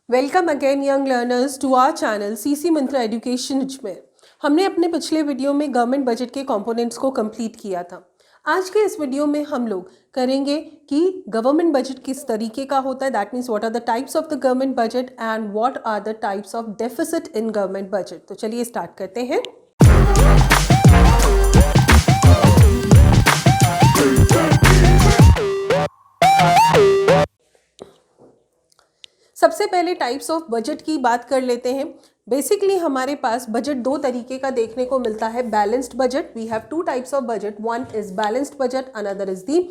Welcome again young learners to our channel CC Mantra education Ajmer. हमने अपने पिछले वीडियो में गवर्नमेंट बजट के कंपोनेंट्स को कंप्लीट किया था। आज के इस वीडियो में हम लोग करेंगे कि गवर्नमेंट बजट किस तरीके का होता है, that means what are the types of the government budget and what are the types of deficit in government budget. तो चलिए स्टार्ट करते हैं। सबसे पहले टाइप्स ऑफ बजट की बात कर लेते हैं। बेसिकली हमारे पास बजट दो तरीके का देखने को मिलता है। Balanced budget, we have two types of budget, one is balanced budget, another is the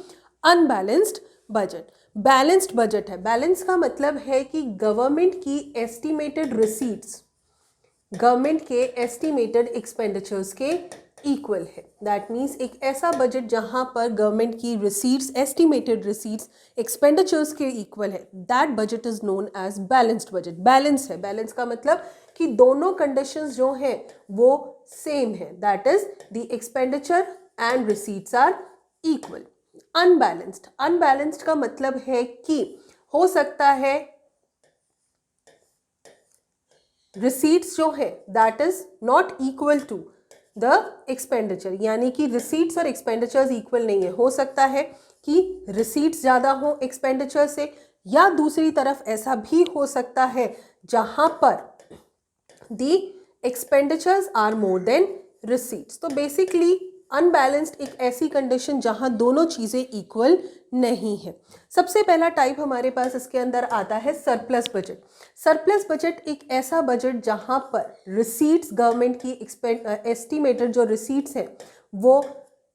unbalanced budget. Balanced budget है, बैलेंस का मतलब है कि गवर्नमेंट की एस्टिमेटेड रिसीट्स गवर्नमेंट के एस्टिमेटेड एक्सपेंडिचर्स के इक्वल है। दैट मीन्स एक ऐसा बजट जहां पर गवर्नमेंट की रिसीट्स, एस्टिमेटेड रिसीट्स एक्सपेंडिचर्स के इक्वल है, that budget is known as balanced budget. Balance है, बैलेंस का मतलब कि दोनों कंडीशंस जो हैं वो सेम है, that is the expenditure and receipts are equal. Unbalanced, unbalanced का मतलब है कि हो सकता है रिसीट्स जो है that is not equal to the expenditure, यानी कि रिसीट्स और एक्सपेंडिचर्स इक्वल नहीं है। हो सकता है कि रिसीट्स ज़्यादा हो एक्सपेंडिचर से, या दूसरी तरफ ऐसा भी हो सकता है जहां पर the expenditures are more than receipts. तो बेसिकली अनबैलेंस्ड एक ऐसी कंडीशन जहां दोनों चीज़ें इक्वल नहीं है। सबसे पहला टाइप हमारे पास इसके अंदर आता है सरप्लस बजट। सरप्लस बजट एक ऐसा बजट जहां पर रिसीट्स गवर्नमेंट की एस्टिमेटेड जो रिसीट्स हैं वो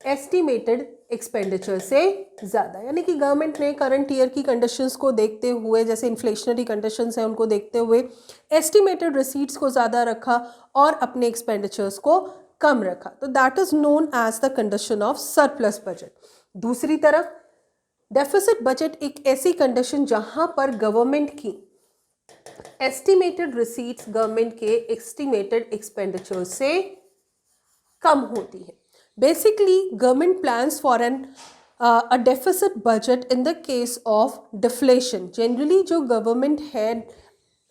एस्टिमेटेड एक्सपेंडिचर से ज़्यादा, यानी कि गवर्नमेंट ने करंट ईयर की कंडीशंस को देखते हुए, जैसे इन्फ्लेशनरी कंडीशंस हैं उनको देखते हुए एस्टिमेटेड रिसीट्स को ज़्यादा रखा और अपने एक्सपेंडिचर्स को कम रखा, तो that is known as the condition of surplus budget. दूसरी तरफ डेफिसिट बजट एक ऐसी कंडीशन जहां पर गवर्नमेंट की एस्टिमेटेड रिसीट्स गवर्नमेंट के एस्टिमेटेड एक्सपेंडिचर से कम होती है। Basically government plans for an a deficit budget in the case of deflation. Generally जो गवर्नमेंट है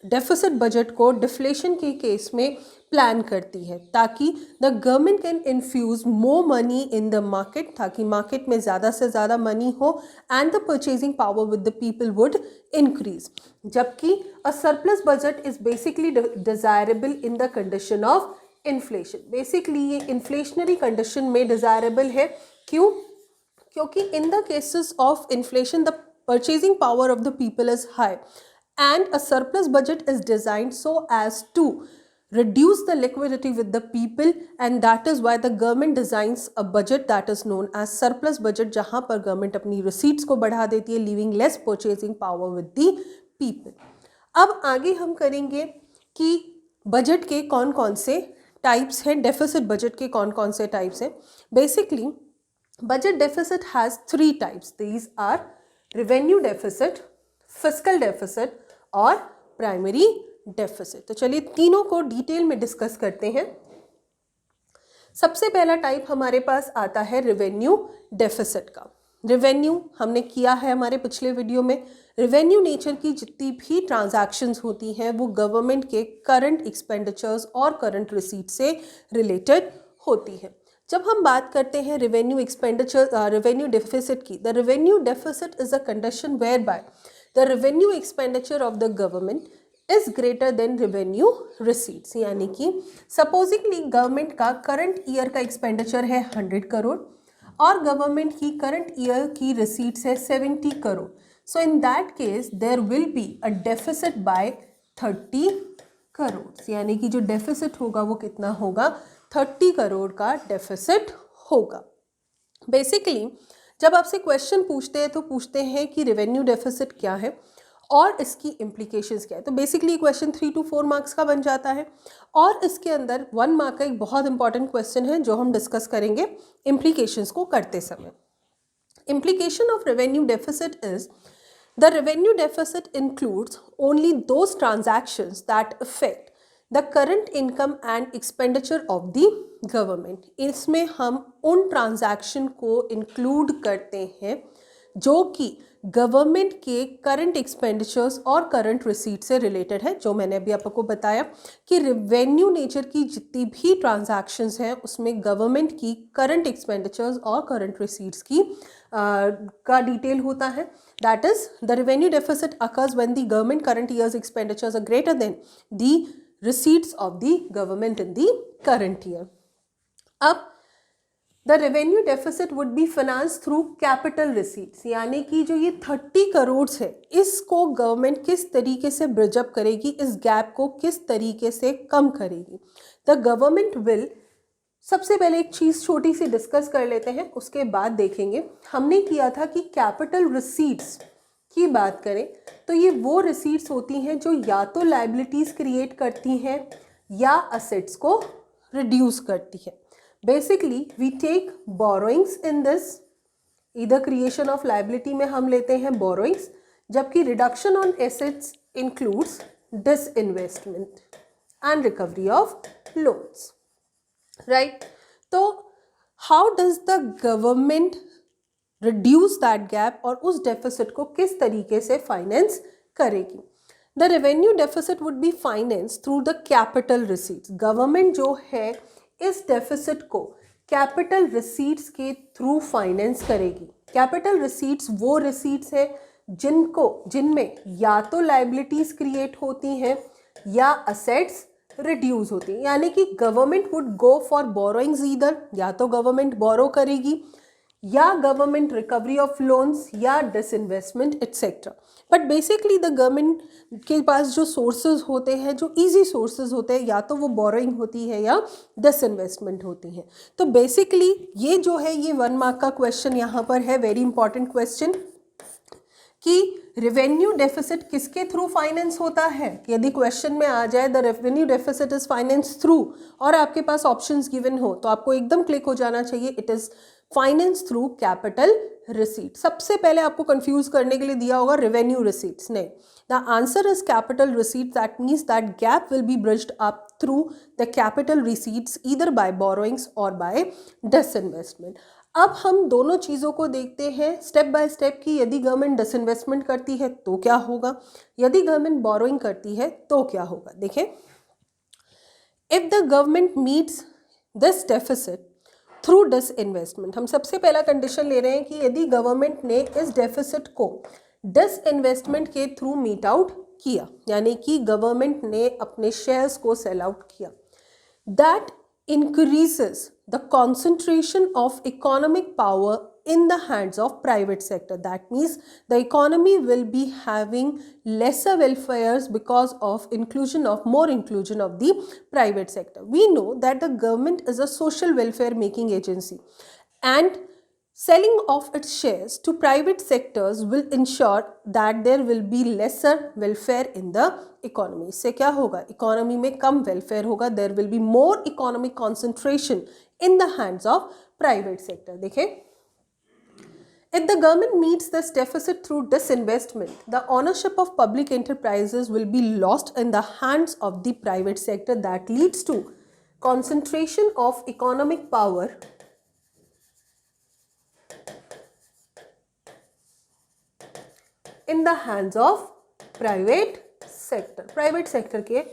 डेफिसिट बजट को डिफ्लेशन के केस में प्लान करती है, ताकि the government can infuse more money in the market, ताकि मार्केट में ज़्यादा से ज़्यादा मनी हो and the purchasing power with the people would increase. जबकि a surplus budget is basically desirable in the condition of inflation. Basically ये inflationary condition में desirable है। क्यों? क्योंकि in the cases of inflation the purchasing power of the people is high and a surplus budget is designed so as to reduce the liquidity with the people, and that is why the government designs a budget that is known as surplus budget, जहां पर government अपनी receipts को बढ़ा देती है, leaving less purchasing power with the people। अब आगे हम करेंगे कि बजट के कौन कौन से टाइप्स हैं, डेफिसिट बजट के कौन कौन से टाइप्स हैं। Basically budget deficit has three types, these are revenue deficit, fiscal deficit और प्राइमरी डेफिसिट। तो चलिए तीनों को डिटेल में डिस्कस करते हैं। सबसे पहला टाइप हमारे पास आता है रेवेन्यू डेफिसिट का। रेवेन्यू हमने किया है हमारे पिछले वीडियो में। रेवेन्यू नेचर की जितनी भी ट्रांजैक्शंस होती हैं वो गवर्नमेंट के करंट एक्सपेंडिचर्स और करंट रिसीट से रिलेटेड होती है। जब हम बात करते हैं रेवेन्यू एक्सपेंडिचर रेवेन्यू डेफिसिट की, the revenue deficit is a condition whereby the revenue expenditure of the government is greater than revenue receipts। यानी कि सपोजिंगली गवर्नमेंट का करंट ईयर का एक्सपेंडिचर है 100 करोड़ और गवर्नमेंट की करंट ईयर की receipts है 70 crore. So in that case there will be a deficit by 30 crore, यानी कि जो डेफिसिट होगा वो कितना होगा, 30 करोड़ का डेफिसिट होगा। बेसिकली जब आपसे क्वेश्चन पूछते हैं तो पूछते हैं कि रेवेन्यू डेफिसिट क्या है और इसकी इम्प्लीकेशंस क्या है। तो बेसिकली क्वेश्चन 3 to 4 मार्क्स का बन जाता है और इसके अंदर 1 मार्क का एक बहुत इंपॉर्टेंट क्वेश्चन है जो हम डिस्कस करेंगे इम्प्लीकेशंस को करते समय। Implication of revenue deficit is the revenue deficit includes only those transactions that affect the current income and expenditure of the government. इसमें हम उन ट्रांजैक्शन को इंक्लूड करते हैं जो कि गवर्नमेंट के करंट एक्सपेंडिचर्स और करंट रिसीट से रिलेटेड है। जो मैंने अभी आपको बताया कि रेवेन्यू नेचर की जितनी भी ट्रांजैक्शंस हैं उसमें गवर्नमेंट की करंट एक्सपेंडिचर्स और करंट रिसीट्स की का डिटेल होता है। That is the revenue deficit occurs when the government current years expenditures are greater than the receipts of the government in the current year. अब the revenue deficit would be financed through capital receipts, यानी कि जो ये 30 करोड़ है इसको government किस तरीके से ब्रिज अप करेगी, इस गैप को किस तरीके से कम करेगी। द गवर्नमेंट विल, सबसे पहले एक चीज़ छोटी सी डिस्कस कर लेते हैं, उसके बाद देखेंगे। हमने किया था कि कैपिटल रिसीट्स की बात करें तो ये वो रिसीट्स होती हैं जो या तो लाइबिलिटीज़ क्रिएट करती हैं या असेट्स को रिड्यूस करती है। Basically we take borrowings in this, इधर क्रिएशन ऑफ लाइबिलिटी में हम लेते हैं बोरोइंग्स, जबकि reduction on assets includes disinvestment and recovery of loans, right. तो how does the government reduce that gap और उस डेफिसिट को किस तरीके से फाइनेंस करेगी। The revenue deficit would be finance through the capital receipts. Government जो है इस डेफिसिट को कैपिटल रिसीट्स के थ्रू फाइनेंस करेगी। कैपिटल रिसीट्स वो रिसीट्स हैं जिनमें या तो लाइबिलिटीज क्रिएट होती हैं या असेट्स रिड्यूस होती हैं, यानी कि government would go for borrowings either, या तो गवर्नमेंट बोरो करेगी या गवर्नमेंट रिकवरी ऑफ लोन्स या disinvestment etcetera. But basically the government के पास जो सोर्सेज होते हैं, जो इजी सोर्सेज होते हैं, या तो वो बोरोइंग होती है या डिसइन्वेस्टमेंट होती है। तो बेसिकली ये जो है ये 1 मार्क का क्वेश्चन यहाँ पर है, वेरी इंपॉर्टेंट क्वेश्चन, कि रेवेन्यू डेफिसिट किसके थ्रू फाइनेंस होता है। यदि क्वेश्चन में आ जाए the revenue deficit is finance through और आपके पास ऑप्शंस गिवन हो तो आपको एकदम क्लिक हो जाना चाहिए, it is finance through capital receipt. सबसे पहले आपको कंफ्यूज करने के लिए दिया होगा रेवेन्यू रिसीट्स, नहीं, the answer is capital receipt. That means that gap will be bridged up through the capital receipts either by borrowings और बाय डिसइन्वेस्टमेंट। अब हम दोनों चीज़ों को देखते हैं स्टेप बाय स्टेप कि यदि गवर्नमेंट डिसइन्वेस्टमेंट करती है तो क्या होगा, यदि गवर्नमेंट बोरोइंग करती है तो क्या होगा। देखें, if the government meets this deficit through disinvestment, हम सबसे पहला कंडीशन ले रहे हैं कि यदि गवर्नमेंट ने इस डेफिसिट को डिसइन्वेस्टमेंट के थ्रू मीट आउट किया, यानी कि गवर्नमेंट ने अपने शेयर्स को सेल आउट किया, that increases the concentration of economic power in the hands of private sector. That means the economy will be having lesser welfares because of more inclusion of the private sector. We know that the government is a social welfare making agency, and selling of its shares to private sectors will ensure that there will be lesser welfare in the economy. इससे क्या होगा, economy में कम welfare होगा, there will be more economic concentration in the hands of private sector. देखें, if the government meets this deficit through disinvestment, the ownership of public enterprises will be lost in the hands of the private sector. That leads to concentration of economic power in the hands of private sector. Private sector के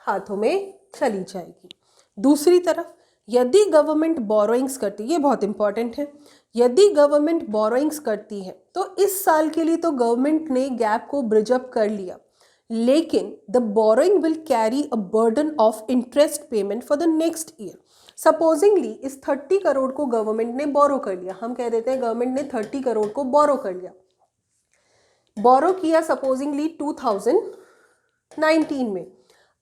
हाथों में चली जाएगी। दूसरी तरफ यदि government borrowings करती है, ये बहुत इंपॉर्टेंट है, यदि गवर्नमेंट बोरोइंग्स करती है तो इस साल के लिए तो गवर्नमेंट ने गैप को ब्रिज अप कर लिया, लेकिन the borrowing will carry a burden of interest payment for the next year. Supposedly इस 30 करोड़ को गवर्नमेंट ने बोरो कर लिया, हम कह देते हैं गवर्नमेंट ने 30 करोड़ को बोरो कर लिया, बोरो किया सपोजिंगली 2019 में।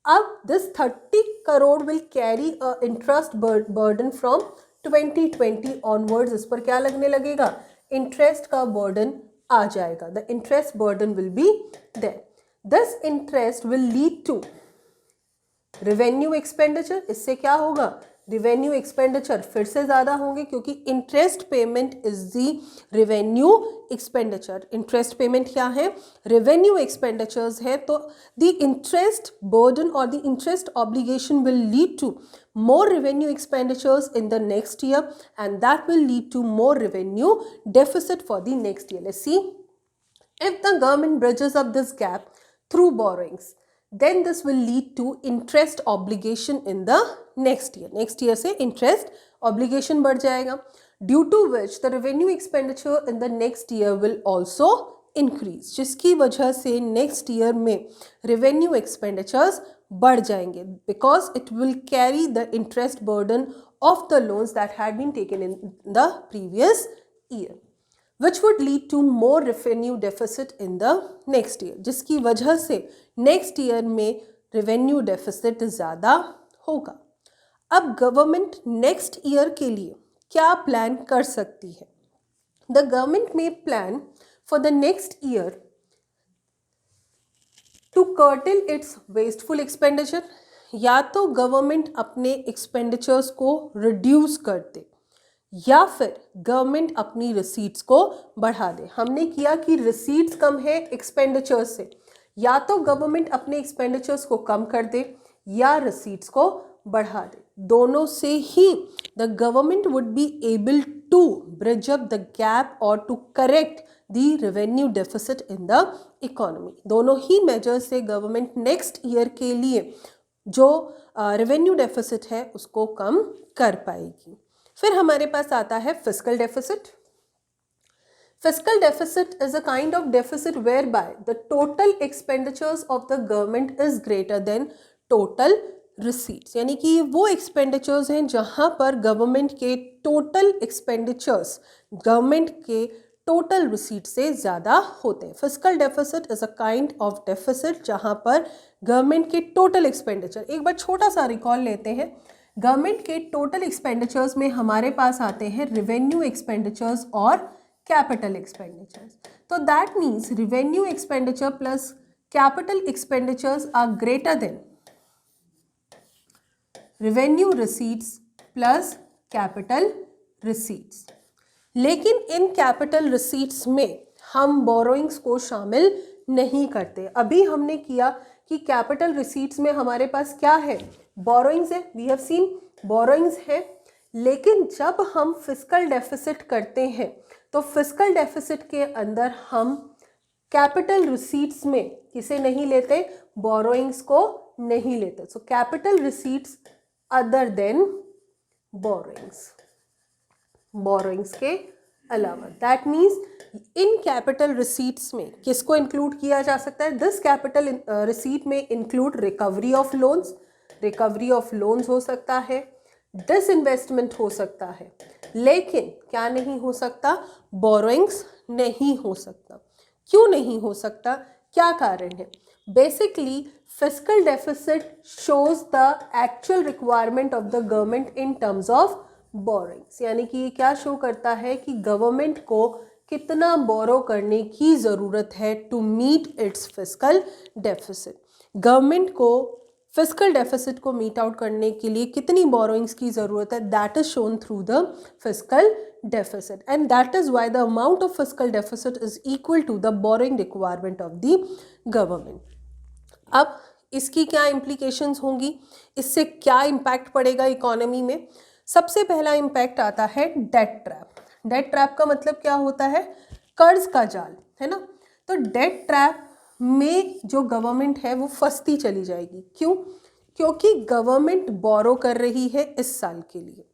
अब this 30 crore will carry a interest burden from 2020 onwards. इस पर क्या लगने लगेगा, इंटरेस्ट का बर्डन आ जाएगा, the interest burden will be there. This interest will lead to revenue expenditure. इससे क्या होगा, रिवेन्यू एक्सपेंडिचर फिर से ज़्यादा होंगे क्योंकि interest payment is the revenue expenditure. Interest payment क्या है? रेवेन्यू एक्सपेंडिचर्स है। तो द इंटरेस्ट बर्डन और the interest obligation will lead to more revenue expenditures in the next year, and that will lead to more revenue deficit for the next year. Let's see. If the government bridges up this gap through borrowings, then this will lead to interest obligation in the next year. Next year से interest obligation बढ़ जाएगा, due to which the revenue expenditure in the next year will also increase, जिसकी वजह से next year में revenue expenditures बढ़ जाएंगे, because it will carry the interest burden of the loans that had been taken in the previous year, which would lead to more revenue deficit in the next year, जिसकी वजह से next year में revenue deficit ज़्यादा होगा। अब government next year के लिए क्या प्लान कर सकती है? The government may plan for the next year to curtail its wasteful expenditure, या तो गवर्नमेंट अपने एक्सपेंडिचर्स को रिड्यूस कर दे या फिर गवर्नमेंट अपनी रिसीट्स को बढ़ा दे। हमने किया कि रिसीट्स कम है एक्सपेंडिचर्स से, या तो गवर्नमेंट अपने एक्सपेंडिचर्स को कम कर दे या रिसीट्स को बढ़ा दे। दोनों से ही the government would be able to bridge up the gap और to correct the revenue deficit in the economy. दोनों ही मेजर्स से गवर्नमेंट नेक्स्ट ईयर के लिए जो रेवेन्यू डेफिसिट है उसको कम कर पाएगी। फिर हमारे पास आता है fiscal deficit. Fiscal deficit is a kind of deficit whereby the total expenditures of the government is greater than total receipts, यानी कि वो expenditures हैं जहाँ पर गवर्नमेंट के total expenditures गवर्नमेंट के total receipts से ज़्यादा होते हैं। Fiscal deficit is a kind of deficit जहाँ पर गवर्नमेंट के total expenditure, एक बार छोटा सा रिकॉल लेते हैं, गवर्नमेंट के टोटल एक्सपेंडिचर्स में हमारे पास आते हैं रेवेन्यू एक्सपेंडिचर्स और कैपिटल एक्सपेंडिचर्स। तो that means revenue expenditure plus capital expenditures are greater than revenue receipts plus capital receipts. लेकिन इन कैपिटल रिसीट्स में हम बोरोइंग्स को शामिल नहीं करते। अभी हमने किया कि कैपिटल रिसीट्स में हमारे पास क्या है? बोरोइंग्स है, वी हैव सीन बोरोइंग्स है। लेकिन जब हम फिस्कल डेफिसिट करते हैं तो फिस्कल डेफिसिट के अंदर हम कैपिटल रिसीट्स में किसे नहीं लेते? बोरोइंग्स को नहीं लेते। So capital receipts other than borrowings, borrowings के अलावा। That means in capital receipts में किसको इंक्लूड किया जा सकता है? दिस कैपिटल रिसीट में include recovery of loans, recovery of loans हो सकता है, डिसइन्वेस्टमेंट हो सकता है, लेकिन क्या नहीं हो सकता? बोरोइंग्स नहीं हो सकता। क्यों नहीं हो सकता? क्या कारण है? Basically fiscal deficit shows the actual requirement of the government in terms of borrowings, यानी कि ये क्या शो करता है कि गवर्नमेंट को कितना बोरो करने की ज़रूरत है to meet its fiscal deficit. Government को फिस्कल डेफिसिट को मीट आउट करने के लिए कितनी बोरोइंग्स की ज़रूरत है, that is shown through the fiscal deficit, and that is why the amount of fiscal deficit is equal to the borrowing requirement of the government. अब इसकी क्या इम्प्लीकेशंस होंगी, इससे क्या इम्पैक्ट पड़ेगा इकोनॉमी में? सबसे पहला इम्पैक्ट आता है डेट ट्रैप। डेट ट्रैप का मतलब क्या होता है? कर्ज का जाल, है ना। तो डेट ट्रैप में जो गवर्नमेंट है वो फंसती चली जाएगी। क्यों? क्योंकि गवर्नमेंट बोरो कर रही है इस साल के लिए।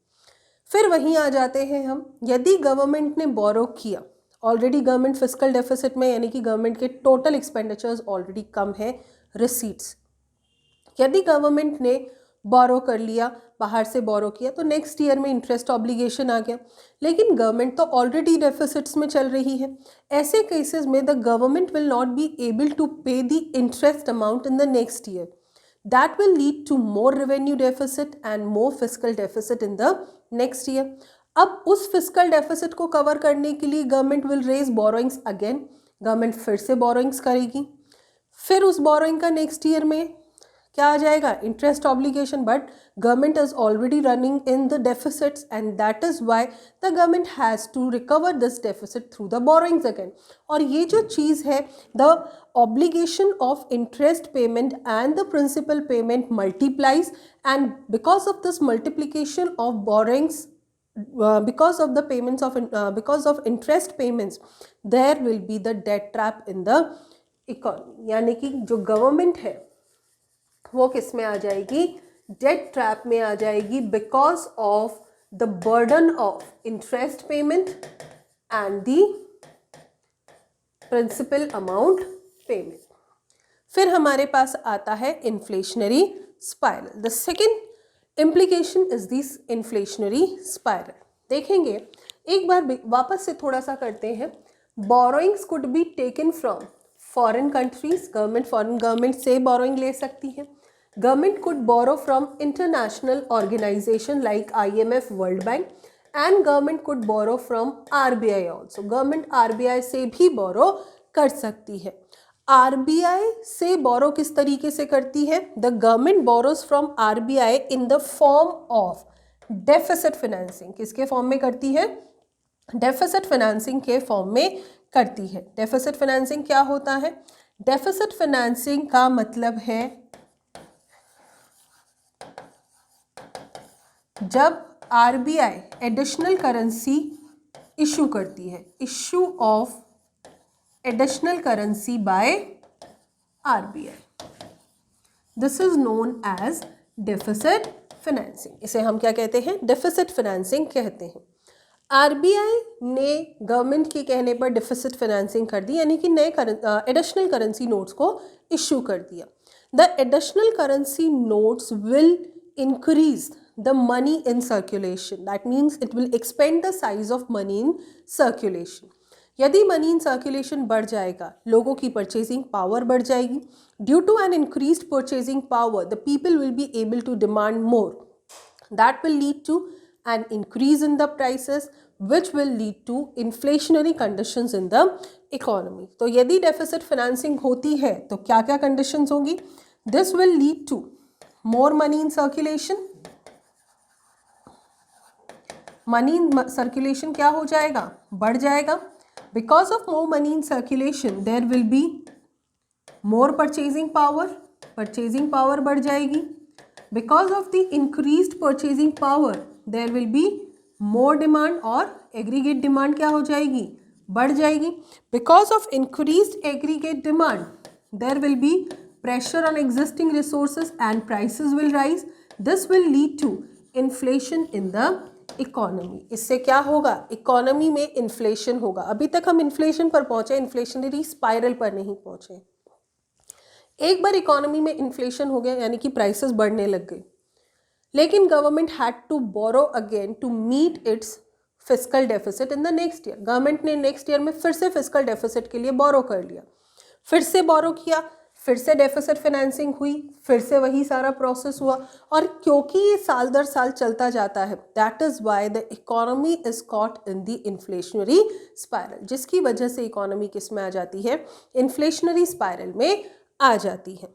फिर वहीं आ जाते हैं हम, यदि गवर्नमेंट ने बोरो किया, ऑलरेडी गवर्नमेंट फिस्कल डेफिसिट में, यानी कि गवर्नमेंट के टोटल एक्सपेंडिचर्स ऑलरेडी कम है रिसीट्स। यदि गवर्नमेंट ने बोरो कर लिया, बाहर से बोरो किया, तो नेक्स्ट ईयर में इंटरेस्ट ऑब्लिगेशन आ गया, लेकिन गवर्नमेंट तो ऑलरेडी डेफिसिट्स में चल रही है। ऐसे केसेस में the government will not be able to pay the interest amount in the next year. That will lead to more revenue deficit and more fiscal deficit in the next year. अब उस fiscal deficit को cover करने के लिए government will raise borrowings again, government फिर से borrowings करेगी। फिर उस बोरोइंग का नेक्स्ट ईयर में क्या आ जाएगा, interest obligation, but government is already running in the deficits and that is why the government has to recover this deficit through the borrowings again. और ये जो चीज़ है, the obligation of interest payment and the principal payment multiplies, and because of this multiplication of borrowings, because of the payments of because of interest payments, there will be the debt trap in the economy। यानी कि जो government है वो किस में आ जाएगी, debt trap में आ जाएगी, because of the burden of interest payment and the principal amount payment. फिर हमारे पास आता है inflationary spiral. The second implication is this inflationary spiral। देखेंगे एक बार वापस से थोड़ा सा करते हैं। borrowings could be taken from foreign countries, foreign government से बोरोइंग ले सकती है। Government could borrow from international organization like IMF, World Bank, and government could borrow from RBI also। Government RBI से भी बोरो कर सकती है। RBI से बोरो किस तरीके से करती है, the government borrows from RBI in the form of deficit financing. किसके फॉर्म में करती है, डेफिसिट फाइनेंसिंग के फॉर्म में करती है। डेफिसिट फाइनेंसिंग क्या होता है, डेफिसिट फाइनेंसिंग का मतलब है जब RBI एडिशनल करेंसी इशू करती है, issue of additional currency by RBI, this is known as deficit financing। इसे हम क्या कहते हैं, deficit financing कहते हैं। RBI ने गवर्नमेंट के कहने पर deficit financing कर दी, यानी कि नए additional currency notes को issue कर दिया। The additional currency notes will increase the money in circulation, that means it will expand the size of money in circulation। यदि मनी इन सर्कुलेशन बढ़ जाएगा, लोगों की परचेजिंग पावर बढ़ जाएगी। Due to an increased purchasing power, the people will be able to demand more, that will lead to an increase in the prices, which will lead to inflationary conditions in the economy. तो यदि deficit financing होती है तो क्या क्या conditions होंगी, this will lead to more money in circulation. Money in circulation क्या हो जाएगा, बढ़ जाएगा। Because of more money in circulation, there will be more purchasing power, purchasing power बढ़ जाएगी। Because of the increased purchasing power, there will be more demand, और aggregate demand क्या हो जाएगी, बढ़ जाएगी। Because of increased aggregate demand, there will be pressure on existing resources and prices will rise। This will lead to inflation in the economy. इससे क्या होगा, economy में इन्फ्लेशन होगा। अभी तक हम इन्फ्लेशन पर पहुंचे, इन्फ्लेशनरी स्पाइरल पर नहीं पहुंचे। एक बार इकोनॉमी में इन्फ्लेशन हो गया, यानी कि प्राइसेस बढ़ने लग गई, लेकिन government had to borrow again to meet its fiscal deficit in the next year. Government ने नेक्स्ट ईयर में फिर से फिस्कल डेफिसिट के लिए बोरो कर लिया, फिर से बोरो किया, फिर से डेफिसिट फाइनेंसिंग हुई, फिर से वही सारा प्रोसेस हुआ। और क्योंकि ये साल दर साल चलता जाता है, that is why the economy is caught in the inflationary spiral, जिसकी वजह से इकोनॉमी किस में आ जाती है, इन्फ्लेशनरी स्पाइरल में आ जाती है।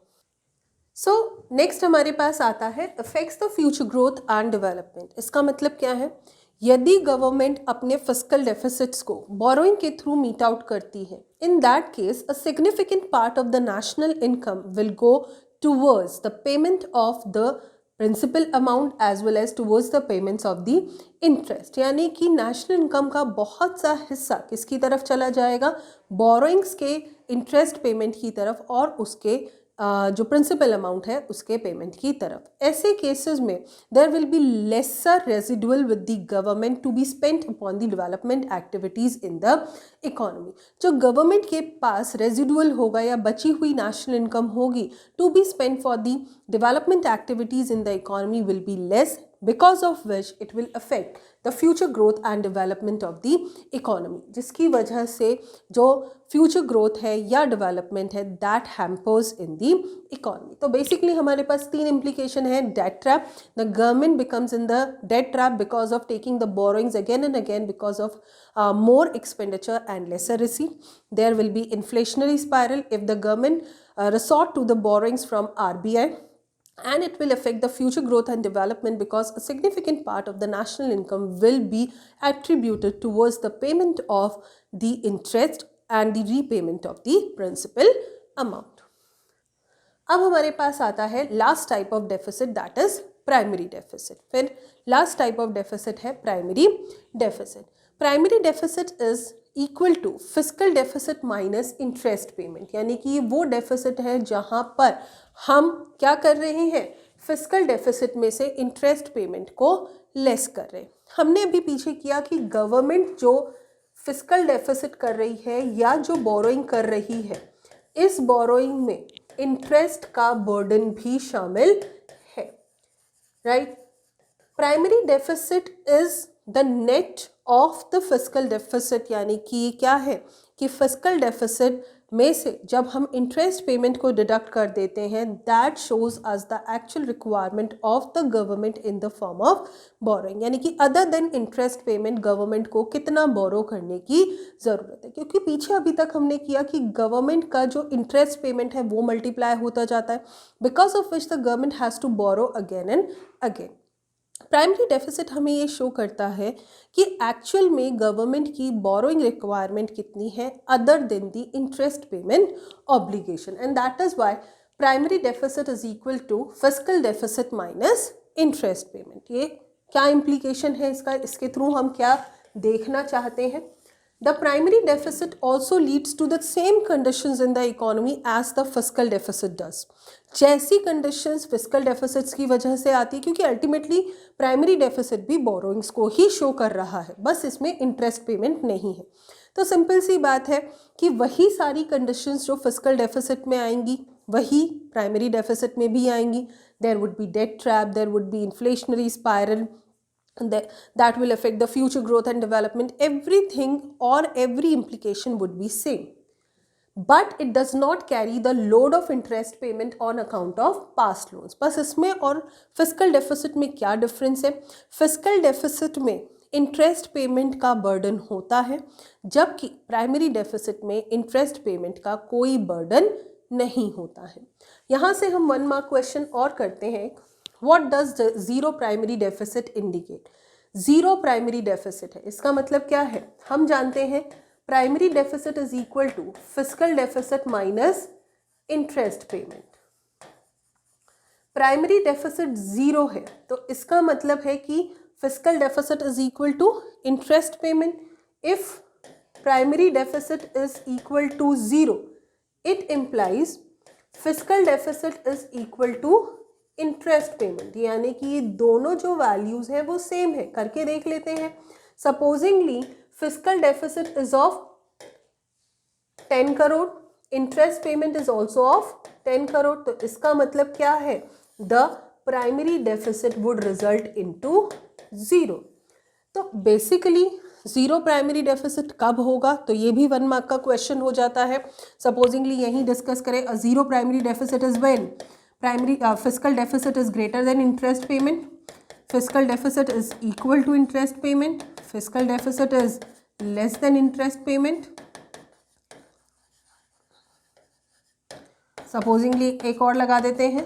सो नेक्स्ट हमारे पास आता है affects the future growth and development. इसका मतलब क्या है, यदि गवर्नमेंट अपने फिस्कल डेफिसिट्स को बोरोइंग के थ्रू मीट आउट करती है, in that case a significant part of the national income will go towards the payment of the principal amount as well as towards the payments of the interest. यानी कि national income का बहुत सा हिस्सा किसकी तरफ चला जाएगा, बोरोइंग्स के इंटरेस्ट पेमेंट की तरफ और उसके जो प्रिंसिपल अमाउंट है उसके पेमेंट की तरफ। ऐसे केसेस में there will be lesser residual with the government to be spent upon the development activities in the economy. जो गवर्नमेंट के पास रेजिडुअल होगा या बची हुई नेशनल इनकम होगी to be spent for the development activities in the economy will be less, because of which it will affect the future growth and development of the economy, जिसकी वजह से जो future growth है या development है that hampers in the economy। तो basically हमारे पास तीन implication है, debt trap, the government becomes in the debt trap because of taking the borrowings again and again because of more expenditure and lesser receipt। There will be inflationary spiral if the government resort to the borrowings from RBI, and it will affect the future growth and development because a significant part of the national income will be attributed towards the payment of the interest and the repayment of the principal amount. अब हमारे पास आता है last type of deficit, that is primary deficit. फिर last type of deficit है primary deficit. Primary deficit is equal to fiscal deficit minus interest payment, यानी कि वो डेफिसिट है जहां पर हम क्या कर रहे हैं, फिस्कल डेफिसिट में से इंटरेस्ट पेमेंट को लेस कर रहे हैं. हमने अभी पीछे किया कि गवर्नमेंट जो फिस्कल डेफिसिट कर रही है या जो बोरोइंग कर रही है, इस बोरोइंग में इंटरेस्ट का बर्डन भी शामिल है, right. Primary deficit is the net of the fiscal deficit, यानी कि क्या है कि फिस्कल डेफिसिट में से जब हम इंटरेस्ट पेमेंट को डिडक्ट कर देते हैं, that shows us the actual requirement of the government in the form of borrowing, यानी कि other than interest payment government को कितना बोरो करने की ज़रूरत है. क्योंकि पीछे अभी तक हमने किया कि गवर्नमेंट का जो इंटरेस्ट पेमेंट है वो मल्टीप्लाई होता जाता है, because of which the government has to borrow again and again. Primary deficit हमें ये शो करता है कि एक्चुअल में गवर्नमेंट की बोरोइंग रिक्वायरमेंट कितनी है other than the interest payment obligation, and that is why primary deficit is equal to fiscal deficit minus interest payment. ये क्या इम्प्लीकेशन है इसका, इसके थ्रू हम क्या देखना चाहते हैं. The primary deficit also leads to the same conditions in the economy as the fiscal deficit does. जैसी conditions fiscal deficits की वजह से आती है, क्योंकि ultimately primary deficit भी borrowings को ही show कर रहा है, बस इसमें interest payment नहीं है. तो सिंपल सी बात है कि वही सारी conditions जो fiscal deficit में आएंगी वही primary deficit में भी आएंगी. There would be debt trap, there would be inflationary spiral, that will affect the future growth and development. Everything or every implication would be same, but it does not carry the load of interest payment on account of past loans. बस इसमें और fiscal deficit में क्या difference है. fiscal deficit में interest payment का burden होता है, जबकि primary deficit में interest payment का कोई burden नहीं होता है. यहाँ से हम 1 mark question और करते हैं. What does the zero primary deficit indicate? Zero primary deficit है, इसका मतलब क्या है, हम जानते हैं primary deficit is equal to fiscal deficit minus interest payment. Primary deficit zero है, तो इसका मतलब है कि fiscal deficit is equal to interest payment. If primary deficit is equal to zero, it implies fiscal deficit is equal to interest payment, यानी कि ये दोनों जो वैल्यूज हैं वो सेम है. करके देख लेते हैं. Supposedly fiscal deficit is of 10 crore, interest payment is also of 10 crore, तो इसका मतलब क्या है, the primary deficit would result into zero. तो बेसिकली जीरो प्राइमरी डेफिसिट कब होगा, तो ये भी 1 मार्क का क्वेश्चन हो जाता है. सपोजिंगली यही डिस्कस करें, a zero primary deficit is when primary fiscal deficit is greater than interest payment, fiscal deficit is equal to interest payment, fiscal deficit is less than interest payment. Supposedly एक और लगा देते हैं,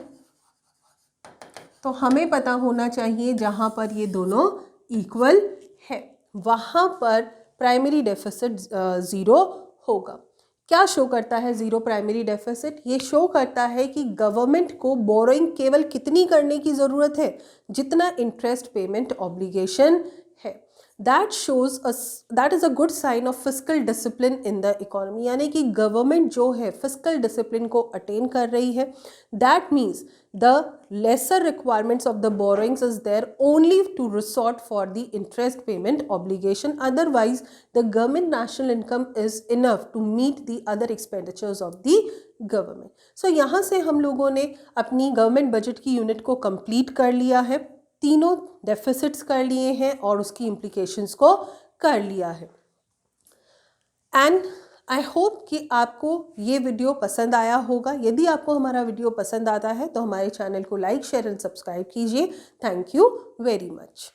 तो हमें पता होना चाहिए जहां पर ये दोनों इक्वल है वहां पर प्राइमरी डेफिसिट ज़ीरो होगा. क्या शो करता है ज़ीरो प्राइमरी डेफिसिट, ये शो करता है कि गवर्नमेंट को बोरोइंग केवल कितनी करने की ज़रूरत है, जितना इंटरेस्ट पेमेंट ऑब्लिगेशन है. That is a good sign of fiscal discipline in the economy, यानी कि गवर्नमेंट जो है फिस्कल डिसिप्लिन को अटेन कर रही है. That means the lesser requirements of the borrowings is there only to resort for the interest payment obligation. Otherwise the government national income is enough to meet the other expenditures of the government. So यहाँ से हम लोगों ने अपनी government budget की unit को complete कर लिया है, तीनों डेफिसिट्स कर लिए हैं और उसकी इम्प्लीकेशंस को कर लिया है. एंड आई होप कि आपको ये वीडियो पसंद आया होगा. यदि आपको हमारा वीडियो पसंद आता है तो हमारे चैनल को लाइक, शेयर एंड सब्सक्राइब कीजिए. Thank you very much.